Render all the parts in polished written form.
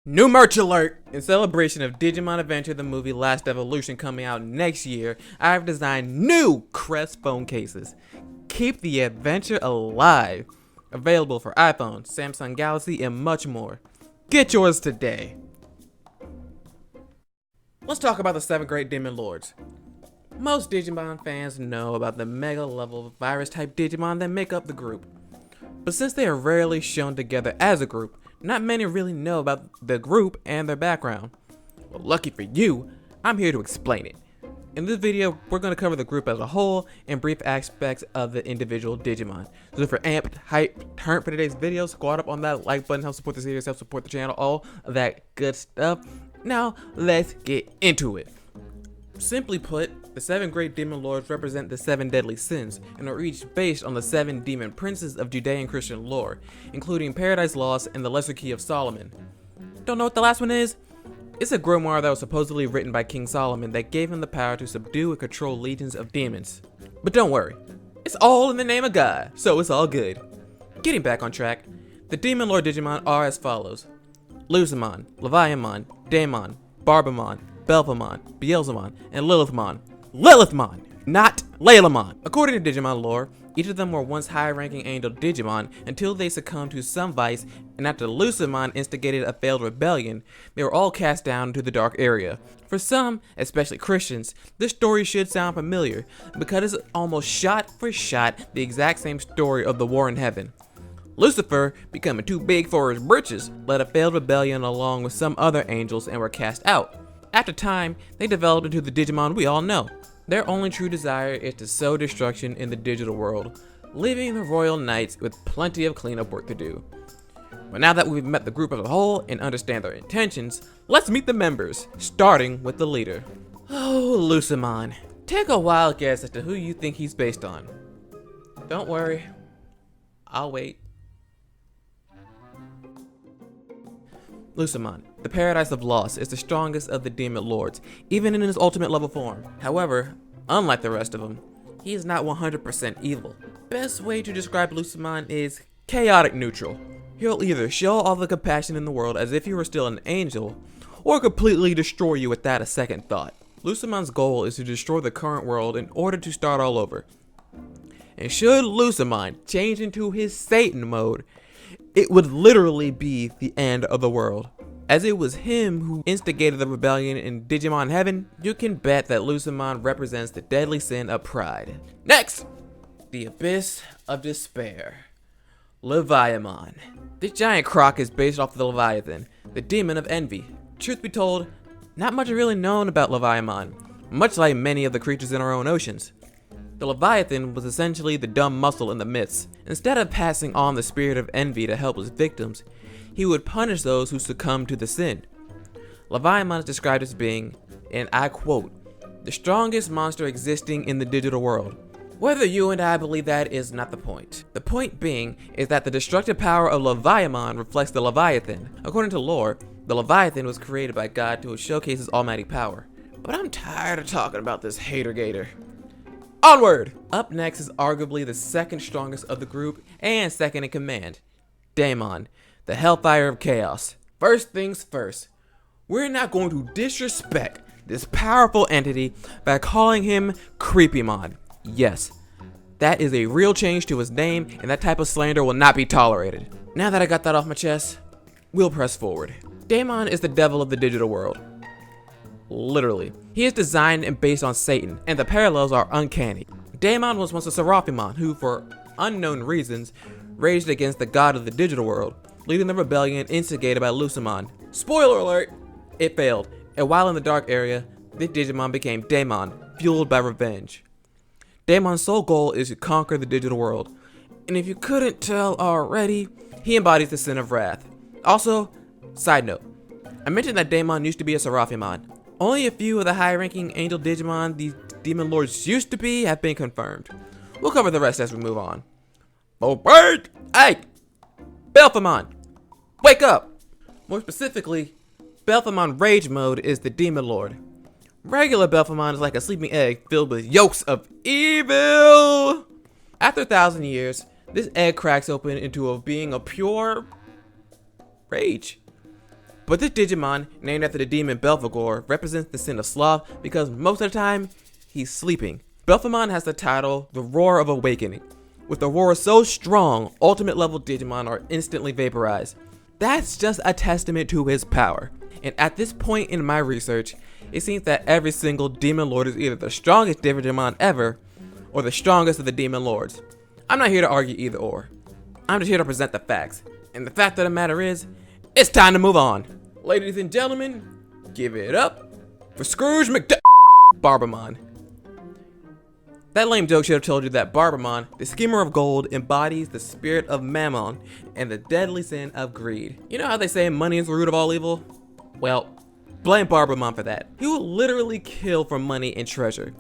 New merch alert! In celebration of Digimon Adventure the movie Last Evolution coming out next year, I've designed new Crest phone cases. Keep the adventure alive! Available for iPhone, Samsung Galaxy, and much more. Get yours today! Let's talk about the 7 Great Demon Lords. Most Digimon fans know about the mega level virus-type Digimon that make up the group. But since they are rarely shown together as a group, not many really know about the group and their background. Well, lucky for you, I'm here to explain it. In this video, we're going to cover the group as a whole and brief aspects of the individual Digimon. So if you're amped, hyped, turned for today's video, squat up on that like button, help support the series, help support the channel, all of that good stuff. Now, let's get into it. Simply put, the 7 Great Demon Lords represent the 7 deadly sins, and are each based on the 7 demon princes of Judean Christian lore, including Paradise Lost and the Lesser Key of Solomon. Don't know what the last one is? It's a grimoire that was supposedly written by King Solomon that gave him the power to subdue and control legions of demons. But don't worry, it's all in the name of God, so it's all good. Getting back on track, the Demon Lord Digimon are as follows: Lucemon, Leviamon, Daemon, Barbamon, Belphamon, Beelzemon, and Lilithmon. Lilithmon, not Laylamon. According to Digimon lore, each of them were once high-ranking angel Digimon until they succumbed to some vice, and after Lucemon instigated a failed rebellion, they were all cast down into the dark area. For some, especially Christians, this story should sound familiar, because it's almost shot for shot the exact same story of the war in heaven. Lucifer, becoming too big for his britches, led a failed rebellion along with some other angels and were cast out. After time, they developed into the Digimon we all know. Their only true desire is to sow destruction in the digital world, leaving the Royal Knights with plenty of cleanup work to do. But now that we've met the group as a whole and understand their intentions, let's meet the members, starting with the leader. Oh, Lucemon. Take a wild guess as to who you think he's based on. Don't worry, I'll wait. Lucemon, the Paradise of Lost, is the strongest of the Demon Lords, even in his ultimate level form. However, unlike the rest of them, he is not 100% evil. Best way to describe Lucemon is chaotic neutral. He'll either show all the compassion in the world as if he were still an angel, or completely destroy you without a second thought. Lucemon's goal is to destroy the current world in order to start all over. And should Lucemon change into his Satan mode, it would literally be the end of the world. As it was him who instigated the rebellion in Digimon Heaven, you can bet that Lucemon represents the deadly sin of pride. Next! The Abyss of Despair. Leviamon. This giant croc is based off of the Leviathan, the demon of envy. Truth be told, not much is really known about Leviamon, much like many of the creatures in our own oceans. The Leviathan was essentially the dumb muscle in the myths. Instead of passing on the spirit of envy to helpless victims, he would punish those who succumbed to the sin. Leviathan is described as being, and I quote, the strongest monster existing in the digital world. Whether you and I believe that is not the point. The point being is that the destructive power of Leviathan reflects the Leviathan. According to lore, the Leviathan was created by God to showcase his almighty power. But I'm tired of talking about this hater gator. Onward! Up next is arguably the second strongest of the group and second in command, Daemon, the Hellfire of Chaos. First things first, we're not going to disrespect this powerful entity by calling him Creepymon. Yes, that is a real change to his name, and that type of slander will not be tolerated. Now that I got that off my chest, we'll press forward. Daemon is the devil of the digital world. Literally. He is designed and based on Satan, and the parallels are uncanny. Daemon was once a Seraphimon who, for unknown reasons, raged against the god of the digital world, leading the rebellion instigated by Lucemon. Spoiler alert! It failed, and while in the dark area, this Digimon became Daemon, fueled by revenge. Daemon's sole goal is to conquer the digital world, and if you couldn't tell already, he embodies the sin of wrath. Also, side note, I mentioned that Daemon used to be a Seraphimon. Only a few of the high-ranking angel Digimon these Demon Lords used to be have been confirmed. We'll cover the rest as we move on. Oh, wait! Hey! Belphamon! Wake up! More specifically, Belphamon Rage Mode is the Demon Lord. Regular Belphamon is like a sleeping egg filled with yolks of evil! After 1,000 years, this egg cracks open into a being of pure rage. But this Digimon, named after the demon Belphegor, represents the sin of sloth because most of the time, he's sleeping. Belphemon has the title, the Roar of Awakening. With the roar so strong, ultimate level Digimon are instantly vaporized. That's just a testament to his power. And at this point in my research, it seems that every single Demon Lord is either the strongest Digimon ever, or the strongest of the Demon Lords. I'm not here to argue either or. I'm just here to present the facts. And the fact of the matter is, it's time to move on. Ladies and gentlemen, give it up for Scrooge Barbamon. That lame joke should have told you that Barbamon, the schemer of gold, embodies the spirit of Mammon and the deadly sin of greed. You know how they say money is the root of all evil? Well, blame Barbamon for that. He will literally kill for money and treasure.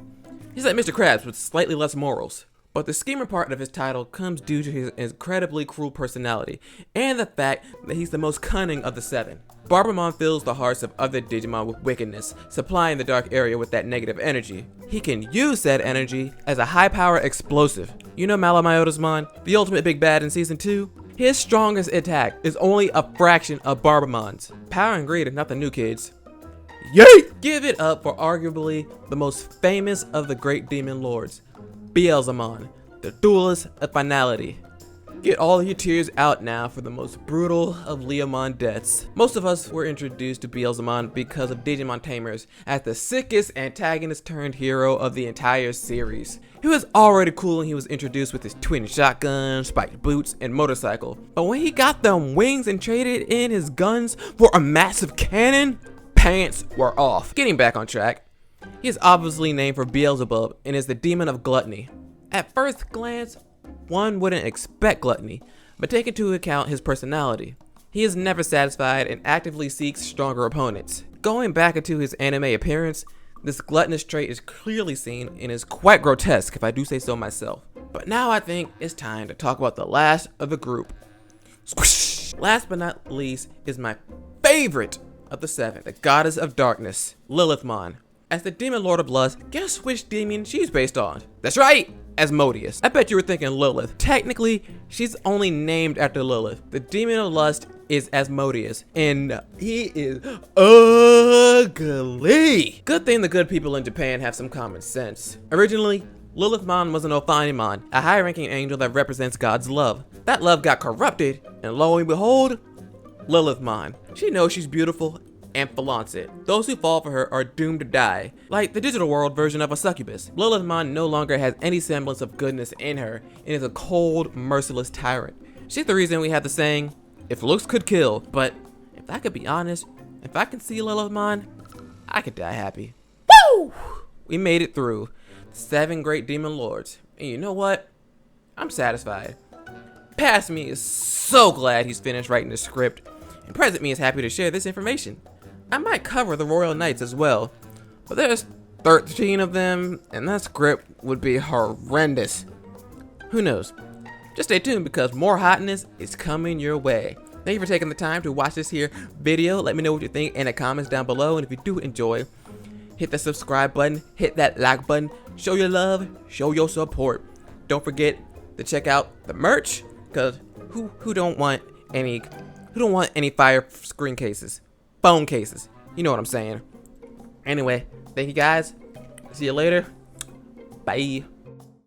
He's like Mr. Krabs with slightly less morals. But the schemer part of his title comes due to his incredibly cruel personality and the fact that he's the most cunning of the 7. Barbamon fills the hearts of other Digimon with wickedness, supplying the dark area with that negative energy. He can use said energy as a high-power explosive. You know Malamyota's Mon, the ultimate big bad in Season 2? His strongest attack is only a fraction of Barbamon's. Power and greed is nothing new, kids. Yay! Give it up for arguably the most famous of the great demon lords, Beelzemon, the duelist of finality. Get all of your tears out now for the most brutal of Leomon deaths. Most of us were introduced to Beelzemon because of Digimon Tamers as the sickest antagonist turned hero of the entire series. He was already cool when he was introduced with his twin shotgun, spiked boots, and motorcycle. But when he got them wings and traded in his guns for a massive cannon, pants were off. Getting back on track, he is obviously named for Beelzebub and is the demon of gluttony. At first glance, one wouldn't expect gluttony, but take into account his personality. He is never satisfied and actively seeks stronger opponents. Going back into his anime appearance, this gluttonous trait is clearly seen and is quite grotesque if I do say so myself. But now I think it's time to talk about the last of the group. Squish! Last but not least is my favorite of the 7, the goddess of darkness, Lilithmon. As the demon lord of lust, guess which demon she's based on? That's right! Asmodeus. I bet you were thinking Lilith. Technically, she's only named after Lilith. The demon of lust is Asmodeus, and he is ugly. Good thing the good people in Japan have some common sense. Originally, Lilithmon was an Ophanimon, a high-ranking angel that represents God's love. That love got corrupted, and lo and behold, Lilithmon. She knows she's beautiful and flaunts it. Those who fall for her are doomed to die, like the digital world version of a succubus. Lilithmon no longer has any semblance of goodness in her and is a cold, merciless tyrant. She's the reason we have the saying, if looks could kill, but if I could be honest, if I can see Lilithmon, I could die happy. Woo! We made it through 7 great demon lords, and you know what? I'm satisfied. Past me is so glad he's finished writing the script, and present me is happy to share this information. I might cover the Royal Knights as well, but there's 13 of them, and that script would be horrendous. Who knows? Just stay tuned because more hotness is coming your way. Thank you for taking the time to watch this here video. Let me know what you think in the comments down below, and if you do enjoy, hit the subscribe button, hit that like button, show your love, show your support. Don't forget to check out the merch, because who don't want any fire screen cases? Phone cases. You know what I'm saying. Anyway, thank you guys. See you later. Bye.